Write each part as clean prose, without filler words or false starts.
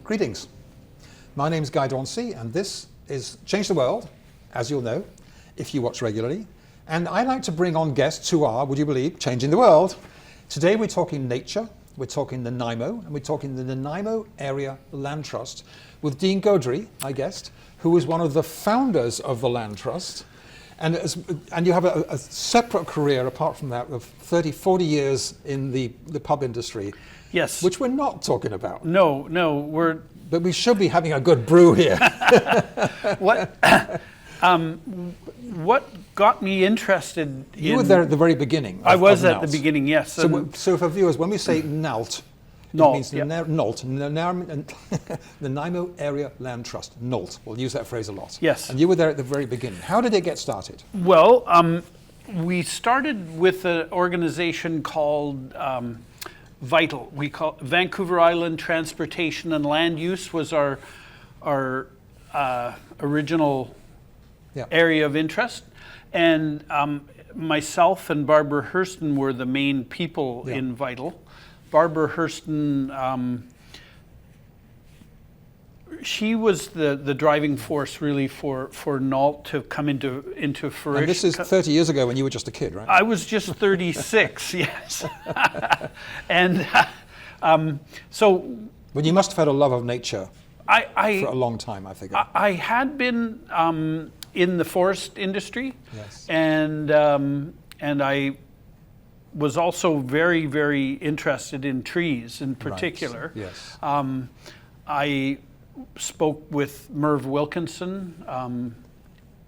Greetings. My name's Gaudry, and this is Change the World, as you'll know, if you watch regularly. And I like to bring on guests who are, would you believe, changing the world. Today we're talking nature, we're talking Nanaimo, and we're talking the Nanaimo Area Land Trust with Dean Gaudry, my guest, who is one of the founders of the Land Trust. And you have a separate career apart from that of 30, 40 years in the pub industry. Yes. Which we're not talking about. No, But we should be having a good brew here. What got me interested You were there at the very beginning. I was at the beginning, yes. So for viewers, when we say NALT, it means NALT, Nanaimo Area Land Trust, NALT. We'll use that phrase a lot. Yes. And you were there at the very beginning. How did it get started? Well, we started with an organization called VITAL. We call Vancouver Island Transportation and Land Use was our original area of interest, and myself and Barbara Hurston were the main people in VITAL. Barbara Hurston, she was the driving force really for NALT to come into fruition. And this is 30 years ago when you were just a kid, right? I was just 36, yes. And so... Well, you must have had a love of nature for a long time, I figure. I had been in the forest industry, yes. And I was also very, very interested in trees in particular. Right. Yes. I spoke with Merv Wilkinson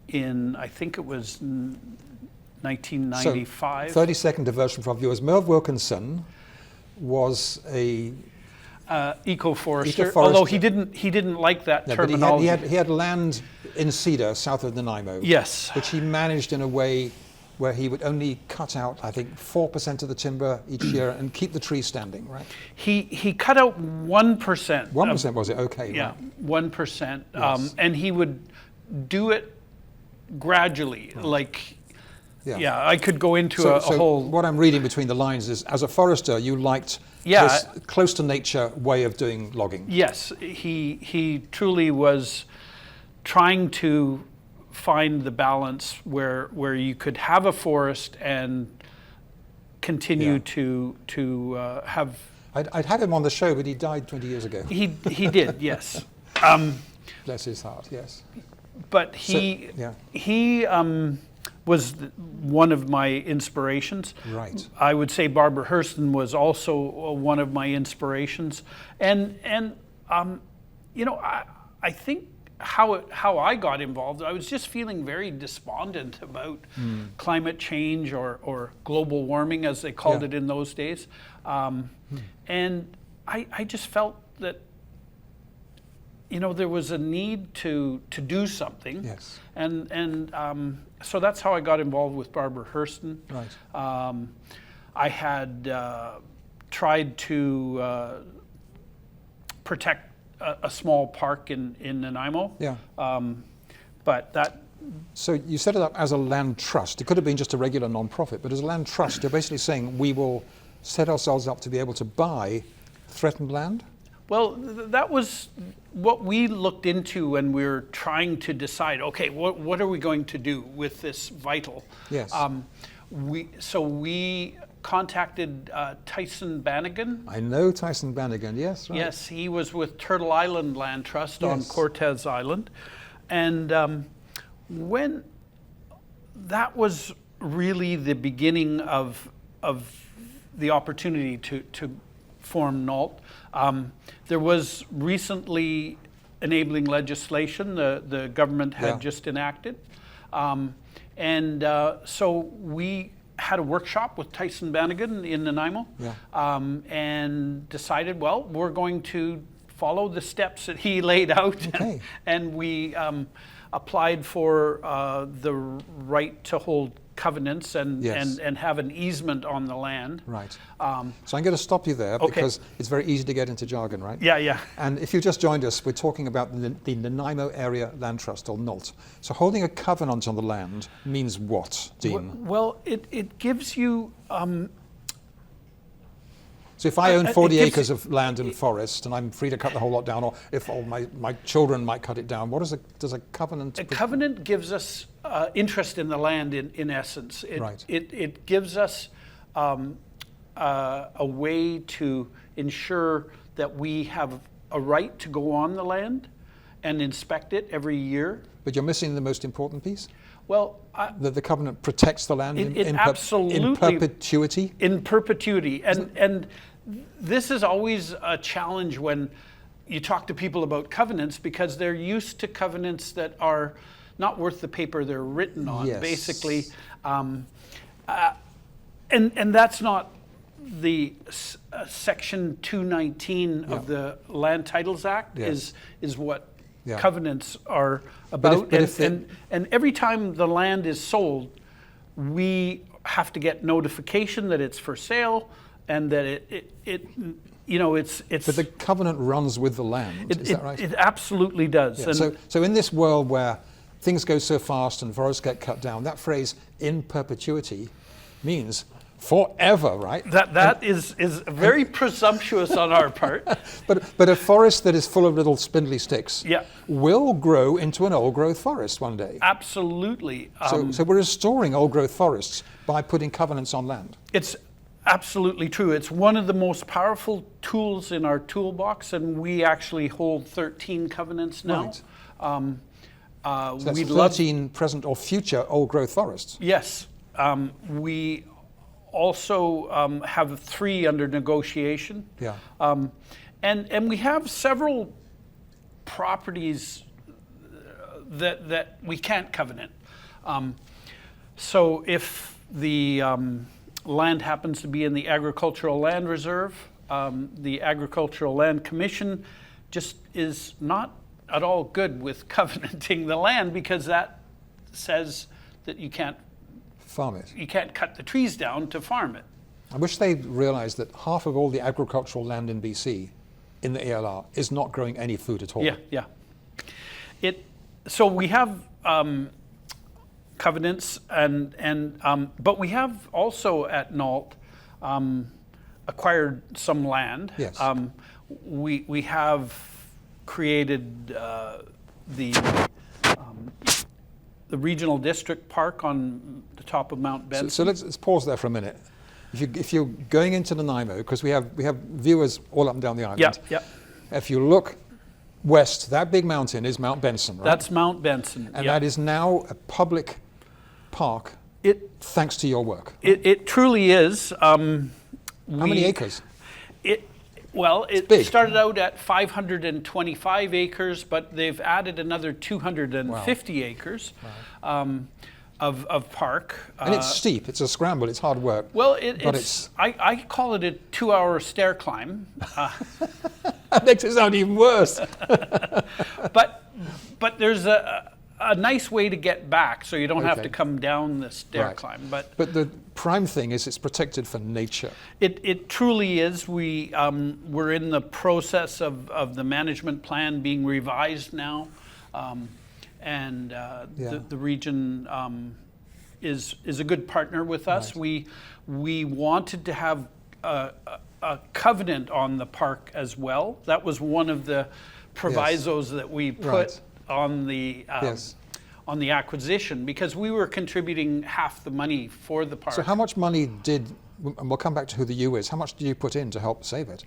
in, I think it was 1995. So, 30-second diversion for our viewers. Merv Wilkinson was a eco-forester, although he didn't like that terminology. But he had land in Cedar, south of Nanaimo. Yes. Which he managed in a way where he would only cut out, I think, 4% of the timber each year and keep the trees standing, right? He cut out 1%. 1% was it? Okay. Yeah, right. 1%. Yes. And he would do it gradually, right. like... Yeah, I could go into a whole... What I'm reading between the lines is, as a forester, you liked this close to nature way of doing logging. Yes, he truly was trying to find the balance where you could have a forest and continue to have... I'd had him on the show, but he died 20 years ago. He did, yes. Bless his heart, yes. But he was one of my inspirations. Right. I would say Barbara Hurston was also one of my inspirations, and you know, I think how I got involved, I was just feeling very despondent about climate change or global warming, as they called it in those days, and I just felt that, you know, there was a need to do something. Yes. And so that's how I got involved with Barbara Hurston. Right. I had tried to protect a small park in Nanaimo. Yeah. But that... So you set it up as a land trust. It could have been just a regular non-profit, but as a land trust, you're basically saying we will set ourselves up to be able to buy threatened land? Well, that was what we looked into when we were trying to decide, okay, what are we going to do with this VITAL? Yes. We contacted Tyson Bannigan. I know Tyson Bannigan, yes. Right. Yes, he was with Turtle Island Land Trust on Cortez Island. And when that was really the beginning of the opportunity to form NALT. There was recently enabling legislation the government had just enacted. So we had a workshop with Tyson Bannigan in Nanaimo and decided, well, we're going to follow the steps that he laid out. Okay. And we applied for the right to hold covenants and have an easement on the land. Right. So I'm going to stop you there because it's very easy to get into jargon, right? Yeah. And if you just joined us, we're talking about the Nanaimo Area Land Trust, or NALT. So holding a covenant on the land means what, Dean? Well, it gives you So if I own it 40 gives acres of land and forest and I'm free to cut the whole lot down, or if all my children might cut it down, what does a covenant... A covenant gives us interest in the land in essence. Right. It gives us a way to ensure that we have a right to go on the land and inspect it every year. But you're missing the most important piece? Well, The covenant protects the land in absolutely, perpetuity? In perpetuity. And this is always a challenge when you talk to people about covenants, because they're used to covenants that are not worth the paper they're written on, Yes. basically. And that's not the Section 219 of the Land Titles Act. Yes. is what Yeah. covenants are about. but if And every time the land is sold, we have to get notification that it's for sale and that it's. But the covenant runs with the land, is that right? It absolutely does. Yeah. And So in this world where things go so fast and forests get cut down, that phrase "in perpetuity" means forever, right? that is very presumptuous on our part. But a forest that is full of little spindly sticks Yeah. will grow into an old-growth forest one day. Absolutely. So we're restoring old-growth forests by putting covenants on land. It's absolutely true. It's one of the most powerful tools in our toolbox, and we actually hold 13 covenants now. Right. So that's we'd 13 present or future old-growth forests. Yes. We also have 3 under negotiation. Yeah. And we have several properties that we can't covenant. So if the land happens to be in the Agricultural Land Reserve, the Agricultural Land Commission just is not at all good with covenanting the land, because that says that you can't Farm it. cut the trees down to farm it. I wish they realised that half of all the agricultural land in BC, in the ALR, is not growing any food at all. Yeah. So we have covenants, but we have also at Nault acquired some land. Yes. We have created the regional district park on the top of Mount Benson. So let's pause there for a minute. If you're going into Nanaimo, because we have viewers all up and down the island. Yeah. If you look west, that big mountain is Mount Benson, right? That's Mount Benson. And that is now a public park, thanks to your work. It truly is. How many acres? It started out at 525 acres, but they've added another 250 acres of park. And it's steep. It's a scramble. It's hard work. Well, I call it a 2-hour stair climb. That makes it sound even worse. But there's a nice way to get back, so you don't have to come down the stair climb. But the prime thing is it's protected for nature. It truly is. We're in the process of the management plan being revised now, and the region is a good partner with us. Right. We wanted to have a covenant on the park as well. That was one of the provisos that we put on the on the acquisition, because we were contributing half the money for the park. So how much money and we'll come back to who the you is, how much did you put in to help save it?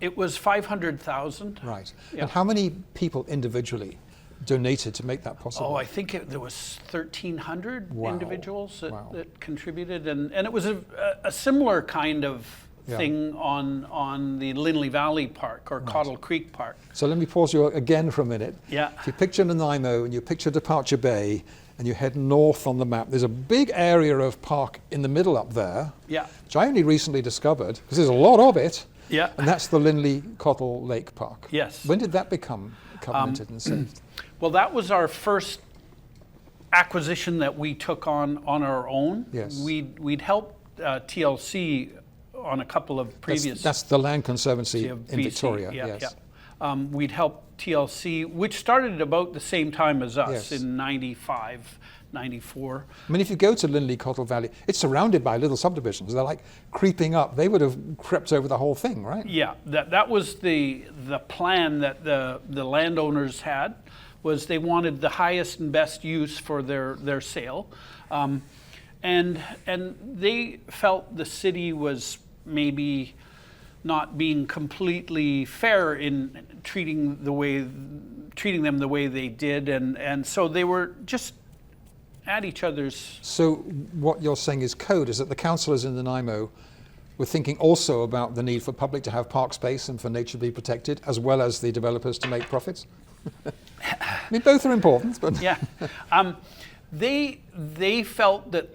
It was 500,000. Right. Yeah. And how many people individually donated to make that possible? Oh, I think there was 1,300 individuals that contributed, and it was a similar kind of thing on the Linley Valley Park or Cottle Creek Park. So let me pause you again for a minute. Yeah. If you picture Nanaimo and you picture Departure Bay and you head north on the map, there's a big area of park in the middle up there, which I only recently discovered, because there's a lot of it, and that's the Linley Cottle Lake Park. Yes. When did that become covenanted and saved? Well, that was our first acquisition that we took on our own. Yes. We'd helped TLC on a couple of previous. That's the Land Conservancy in BC. Victoria. Yeah, yes. we'd helped TLC, which started about the same time as us Yes. in 95, 94. I mean, if you go to Linley Cottle Valley, it's surrounded by little subdivisions. They're like creeping up. They would have crept over the whole thing, right? Yeah, that was the plan that the landowners had, was they wanted the highest and best use for their sale. And they felt the city was maybe not being completely fair in treating them the way they did, and so they were just at each other's. So what you're saying is code is that the councillors in Nanaimo were thinking also about the need for public to have park space and for nature to be protected, as well as the developers to make profits. I mean, both are important, but Yeah, they felt that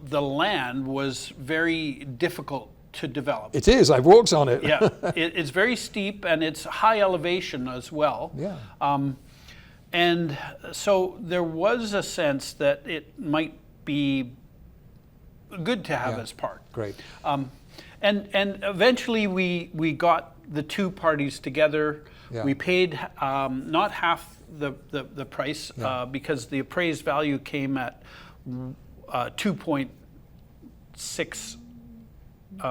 the land was very difficult to develop. it is. I've walked on it. Yeah, it's very steep and it's high elevation as well. Yeah. And so there was a sense that it might be good to have Yeah. as park. Great. And eventually we got the two parties together. Yeah. We paid not half the price Yeah. because the appraised value came at 2.6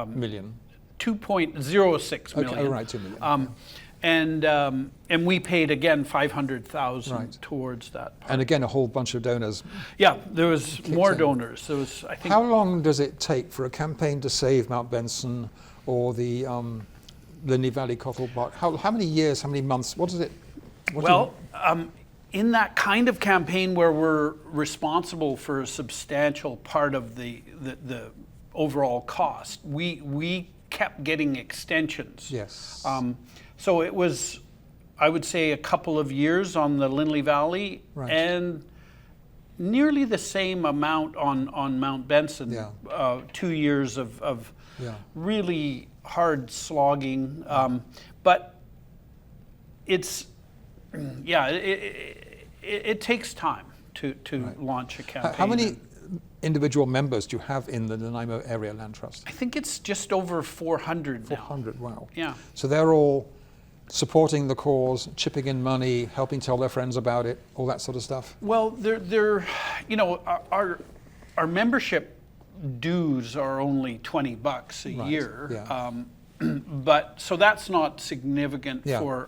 Million. 2.06 million. Okay, oh, right, 2 million. And we paid again 500,000 Right. towards that. And again, a whole bunch of donors. Yeah, there was more in. donors. There was, I think, How long does it take for a campaign to save Mount Benson or the Linley Valley Cottle Park? How many years, how many months? What is it? In that kind of campaign where we're responsible for a substantial part of the overall cost, we kept getting extensions. Yes. So it was, I would say, a couple of years on the Linley Valley, Right. and nearly the same amount on Mount Benson. Yeah. 2 years of Yeah. really hard slogging. But it's, yeah, it takes time to launch a campaign. How many individual members do you have in the Nanaimo Area Land Trust? I think it's just over 400 now. 400, wow. Yeah. So they're all supporting the cause, chipping in money, helping tell their friends about it, all that sort of stuff? Well, they're you know, our membership dues are only $20 a Right, year. yeah. But so that's not significant Yeah.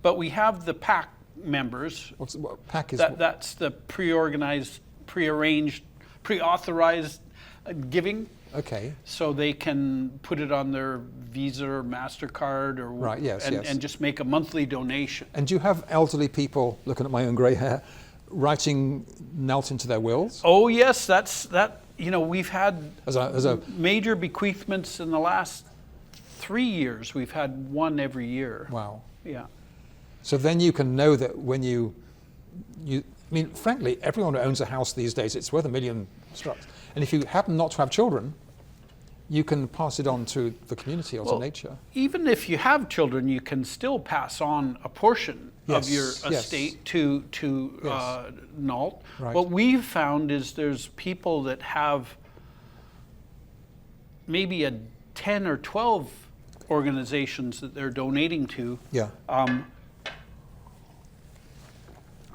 but we have the PAC members. What PAC is? That's the pre-organized, pre-authorized giving. Okay. So they can put it on their Visa or MasterCard or Right, yes, yes. and just make a monthly donation. And do you have elderly people, looking at my own grey hair, writing knelt into their wills? Oh yes, that. You know, we've had As a major bequeathments in the last 3 years. We've had one every year. wow. Yeah. So then you can know that when you I mean, frankly, everyone who owns a house these days, it's worth $1 million structs. And if you happen not to have children, you can pass it on to the community or to nature. Even if you have children, you can still pass on a portion of your Yes, yes. estate to Yes. NALT. Right. What we've found is there's people that have maybe 10 or 12 organizations that they're donating to. Yeah.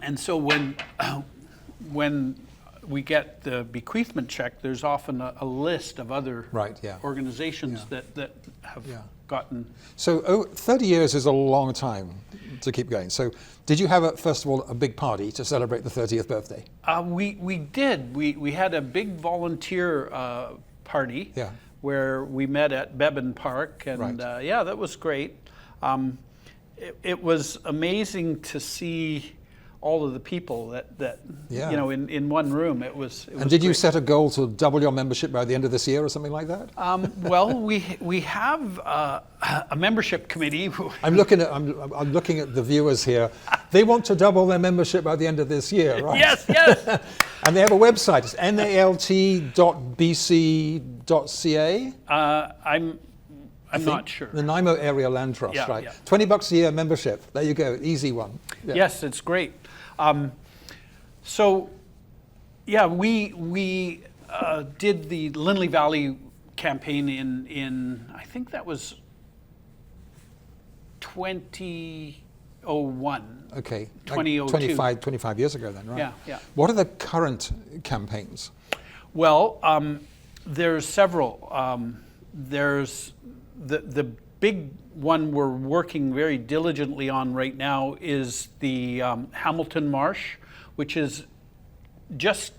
And so when we get the bequeathment check, there's often a list of other Right, yeah. organizations Yeah. that have Yeah. gotten. So 30 years is a long time to keep going. So did you have, first of all, a big party to celebrate the 30th birthday? We did. We had a big volunteer party Yeah. where we met at Beban Park, and Right. yeah, that was great. It was amazing to see all of the people that Yeah. you know in one room. It was And did you great. set a goal to double your membership by the end of this year or something like that? Well, we have a membership committee. I'm looking at the viewers here. They want to double their membership by the end of this year, right? Yes. And they have a website. It's nalt.bc.ca. I'm not sure. The Nanaimo Area Land Trust, Yeah, right? yeah. $20 a year membership. There you go. Easy one. Yeah. Yes, it's great. So, yeah, we did the Linley Valley campaign in I think that was 2001. Okay. 2002. 25 years ago then, right? Yeah, yeah. What are the current campaigns? Well, there's several. There's the big one we're working very diligently on right now is the Hamilton Marsh, which is just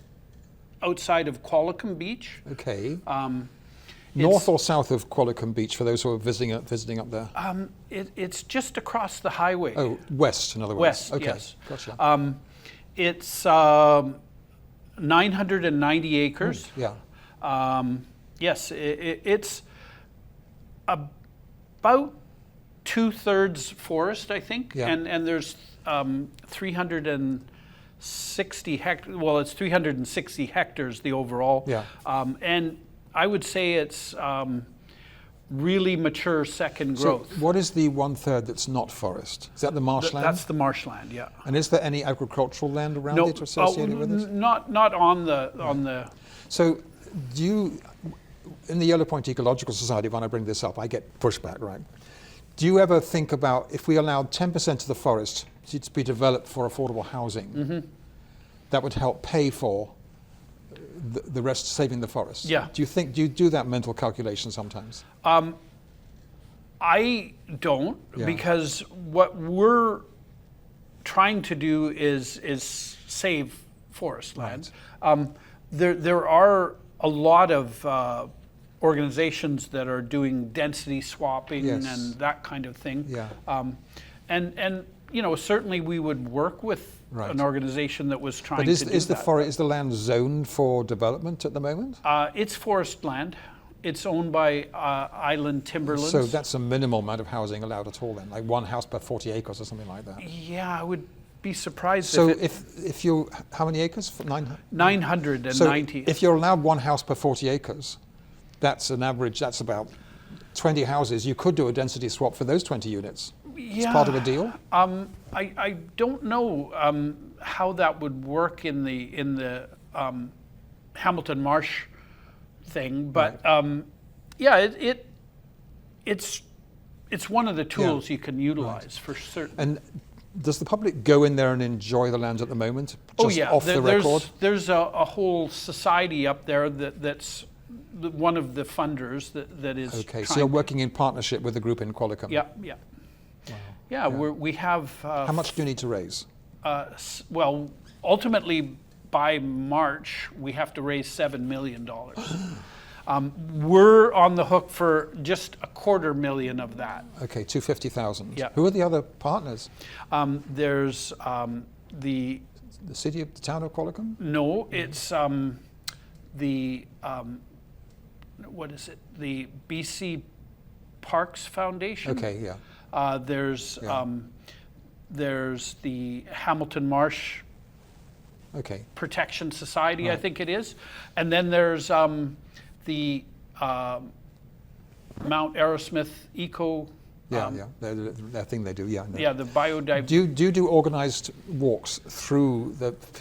outside of Qualicum Beach. Okay. North or south of Qualicum Beach for those who are visiting up there? It's just across the highway. Oh, west, in other words. West, okay. yes. Gotcha. It's 990 acres. Yeah. Yes, it's about 2/3 forest, I think, Yeah. and there's 360 hectares. Well, it's 360 hectares the overall. Yeah. And I would say it's really mature second growth. So what is the 1/3 that's not forest? Is that the marshland? That's the marshland, yeah. And is there any agricultural land around No, it or associated with it? not on the. So do you, in the Yellow Point Ecological Society, when I bring this up, I get pushback, right? Do you ever think about if we allowed 10% of the forest to be developed for affordable housing, that would help pay for the rest, saving the forest? Yeah. Do you do that mental calculation sometimes? I don't, Yeah. because what we're trying to do is save forest land. There are a lot of organizations that are doing density swapping Yes. and that kind of thing. Yeah. And certainly we would work with Right. an organization that was trying But to do is the that. is the land zoned for development at the moment? It's forest land. It's owned by Island Timberlands. So that's a minimal amount of housing allowed at all then, like one house per 40 acres or something like that. Yeah, I would be surprised So if if you, how many acres? 990. So if you're allowed one house per 40 acres, that's an average, that's about 20 houses. You could do a density swap for those 20 units. It's part of a deal? I don't know how that would work in the Hamilton Marsh thing, but it's one of the tools you can utilize for certain. And does the public go in there and enjoy the land at the moment? Just off the record? There's a whole society up there that's one of the funders that is. Okay, so you're working in partnership with the group in Qualicum? Yeah, yeah. Wow. Yeah, we have. How much do you need to raise? Well, ultimately, by March, we have to raise $7 million. We're on the hook for just $250,000 of that. Okay, 250,000. Yeah. Who are the other partners? There's the city of the town of Qualicum? No, it's the what is it? The BC Parks Foundation. Okay, yeah. There's the Hamilton Marsh Protection Society, I think it is, and then there's the Mount Arrowsmith Eco. That thing they do. Yeah. No. Yeah, the biodiversity. Do you do organized walks through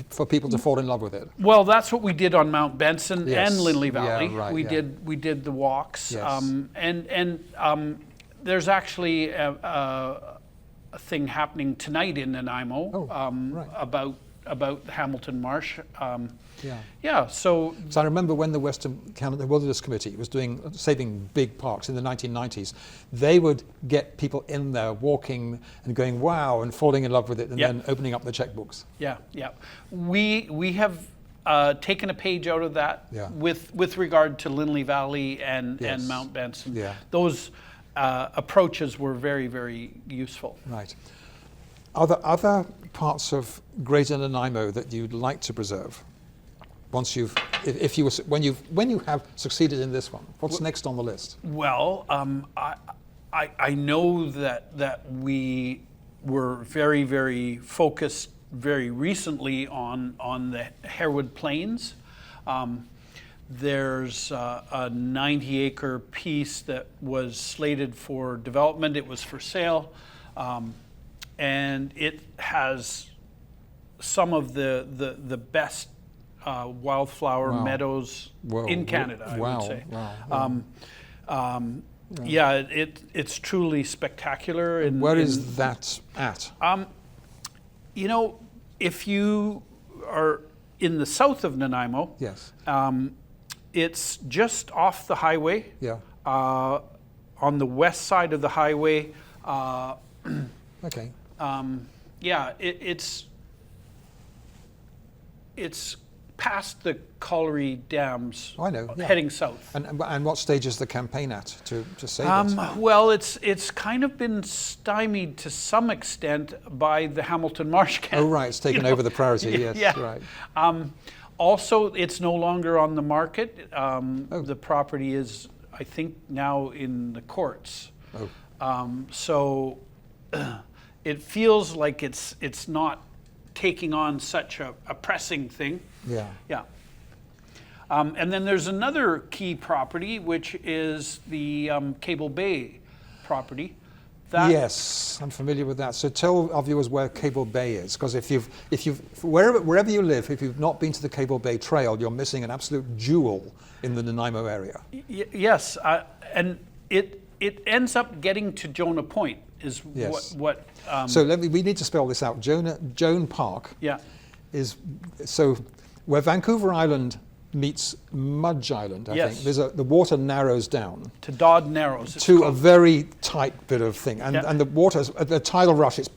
for people to fall in love with it? Well, that's what we did on Mount Benson and Lindley Valley. Yeah, right, we did the walks, yes. and there's actually a thing happening tonight in Nanaimo about Hamilton Marsh. So I remember when the Western Canada Wilderness Committee was saving big parks in the 1990s, they would get people in there walking and going wow and falling in love with it and then opening up the checkbooks. Yeah. We have taken a page out of that with regard to Lindley Valley and Mount Benson. Yeah. Those approaches were very, very useful. Right. Are there other parts of Greater Nanaimo that you'd like to preserve? Once when you have succeeded in this one, what's next on the list? Well, I know that we were very, very focused very recently on the Harewood Plains. There's a 90-acre piece that was slated for development. It was for sale, and it has some of the best wildflower meadows in Canada, I would say. Yeah, it's truly spectacular. And where is that at? You know, if you are in the south of Nanaimo, Yes. it's just off the highway. Yeah. On the west side of the highway. Okay. Yeah, it's past the Gaudry dams. I know. Yeah. Heading south. And what stage is the campaign at to save it? Well, it's kind of been stymied to some extent by the Hamilton Marsh Camp. Oh, right. It's taken over the priority. Yes. Yeah. Right. Also, it's no longer on the market. Oh. The property is, I think, now in the courts. Oh. So it feels like it's not taking on such a pressing thing. Yeah. Yeah. And then there's another key property, which is the Cable Bay property. Yes, I'm familiar with that. So tell our viewers where Cable Bay is, because if you've wherever you live, if you've not been to the Cable Bay Trail, you're missing an absolute jewel in the Nanaimo area. Yes, and it ends up getting to Jonah Point is Yes. what. So we need to spell this out. Joan Park. Yeah. Is so where Vancouver Island meets Mudge Island, I Yes. think. The water narrows down To Dodd Narrows. it's to a called. very tight bit of thing, and Yeah. and the water, the tidal rush, is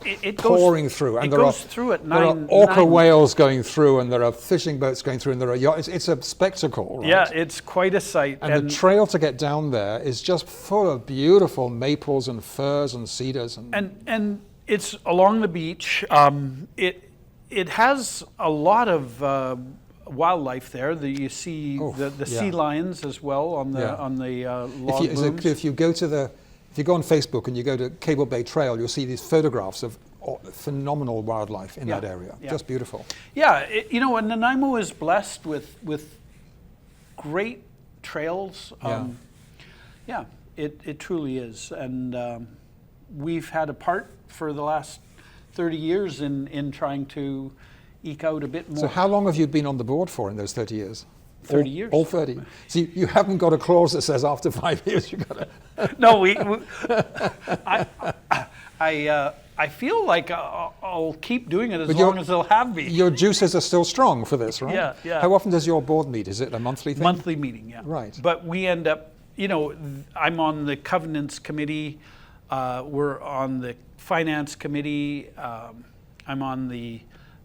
It pouring through, and it there goes are through at there are nine. orca nine- whales going through, and there are fishing boats going through, and there are yachts. It's a spectacle, right? Yeah, it's quite a sight. And the trail to get down there is just full of beautiful maples and firs and cedars and it's along the beach. It has a lot of wildlife there. You see the sea yeah. lions as well on the Yeah. log booms. If you go on Facebook and you go to Cable Bay Trail, you'll see these photographs of phenomenal wildlife in that area. Yeah. Just beautiful. Yeah, and Nanaimo is blessed with great trails. Yeah, it truly is. And we've had a part for the last 30 years in trying to eke out a bit more. So how long have you been on the board for in those 30 years? 30 years. All 30. So you haven't got a clause that says after 5 years you've got to... No, I feel like I'll keep doing it as long as they'll have me. Your juices are still strong for this, right? Yeah, yeah. How often does your board meet? Is it a monthly thing? Monthly meeting, yeah. Right. But we end up, I'm on the covenants committee. We're on the finance committee. I'm on the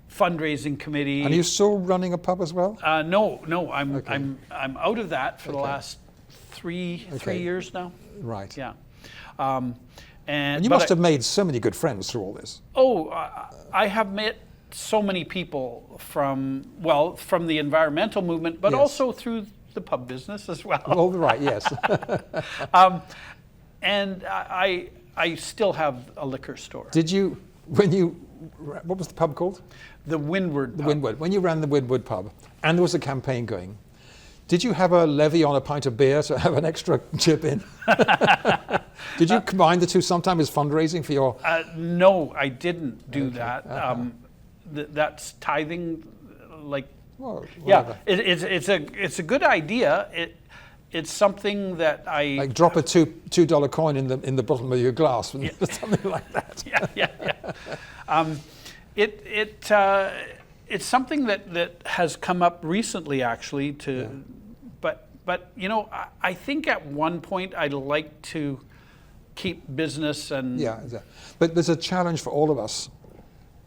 fundraising committee. And are you still running a pub as well? No, I'm Okay. I'm out of that for the last three years now. Right. Yeah. And you must have made so many good friends through all this. Oh, I have met so many people from the environmental movement, but Yes. also through the pub business as well. All right, yes. And I still have a liquor store. Did you, what was the pub called? The Windward The pub. Windward. When you ran the Windward pub and there was a campaign going, did you have a levy on a pint of beer to have an extra chip in? Did you combine the two sometimes as fundraising for your... No, I didn't do that. That's tithing, like... Well, yeah, it's a good idea. It's something that I... Like drop a $2 coin in the bottom of your glass, something like that. Yeah. It's something that has come up recently, actually. But I think at one point I'd like to keep business and... Yeah, but there's a challenge for all of us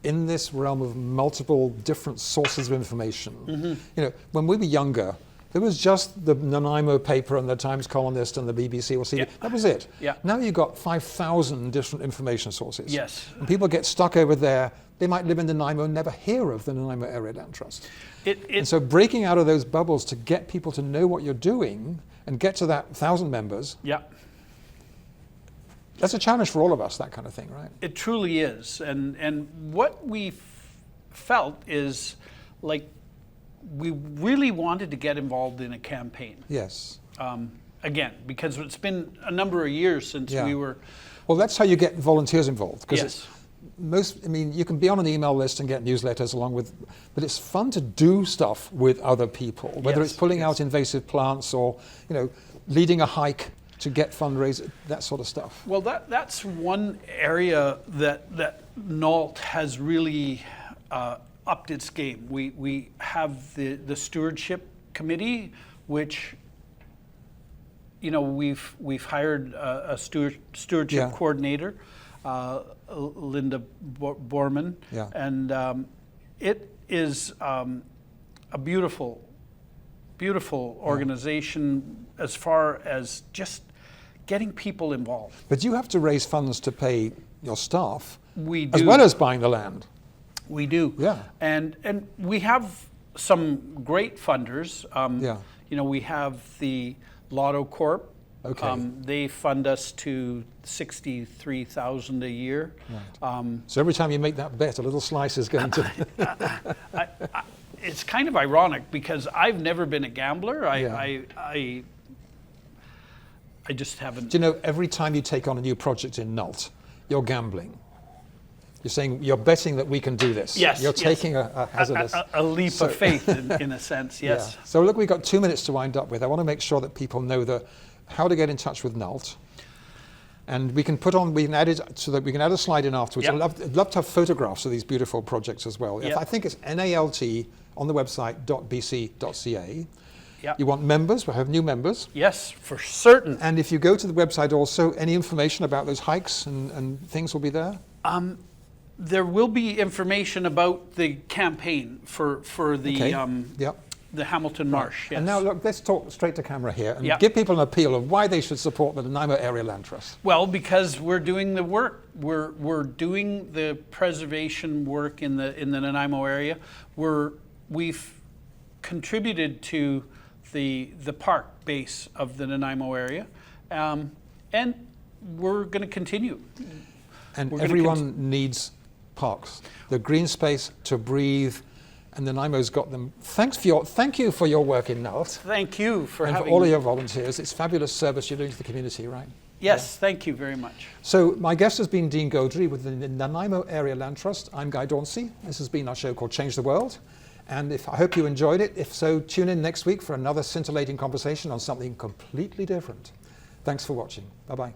in this realm of multiple different sources of information. Mm-hmm. When we were younger, there was just the Nanaimo paper and the Times Colonist and the BBC or CB. That was it. Yeah. Now you've got 5,000 different information sources. Yes. And people get stuck over there. They might live in Nanaimo and never hear of the Nanaimo Area Land Trust. And so breaking out of those bubbles to get people to know what you're doing and get to that 1,000 members, Yeah. that's a challenge for all of us, that kind of thing, right? It truly is. And what we felt is like we really wanted to get involved in a campaign. Yes. Again, because it's been a number of years since we were... Well, that's how you get volunteers involved. Yes. You can be on an email list and get newsletters along with, but it's fun to do stuff with other people, whether it's pulling out invasive plants or, leading a hike to get fundraisers, that sort of stuff? Well, that's one area that NALT has really upped its game. We have the stewardship committee, which we've hired a stewardship coordinator, Linda Borman, and it is a beautiful organization as far as just getting people involved. But you have to raise funds to pay your staff, We do. as well as buying the land. We do. Yeah. And we have some great funders. We have the Lotto Corp. Okay. They fund us to $63,000 a year. Right. So every time you make that bet, a little slice is going to... It's kind of ironic because I've never been a gambler. I just haven't. Do you know, every time you take on a new project in NALT, you're gambling. You're saying, you're betting that we can do this. Yes. You're taking a hazardous... A leap of faith in a sense, yes. Yeah. So look, we've got 2 minutes to wind up with. I want to make sure that people know how to get in touch with NALT. And we can add it so that we can add a slide in afterwards. Yep. I'd love to have photographs of these beautiful projects as well. Yep. I think it's NALT on the website .bc.ca. Yep. You want members, we'll have new members. Yes, for certain. And if you go to the website also, any information about those hikes and things will be there? There will be information about the campaign for the the Hamilton Marsh. Yes. And now look, let's talk straight to camera here and Yep. give people an appeal of why they should support the Nanaimo Area Land Trust. Well, because we're doing the work. We're doing the preservation work in the Nanaimo area. We've contributed to the park base of the Nanaimo area, and we're going to continue. And everyone needs parks, the green space to breathe, and Nanaimo's got them. Thank you for your work in NALT. Thank you for and having for all me. of your volunteers. It's fabulous service you're doing to the community, right? Yes, thank you very much. So my guest has been Dean Gaudry with the Nanaimo Area Land Trust. I'm Guy Dauncey. This has been our show called Change the World. And I hope you enjoyed it. If so, tune in next week for another scintillating conversation on something completely different. Thanks for watching. Bye-bye.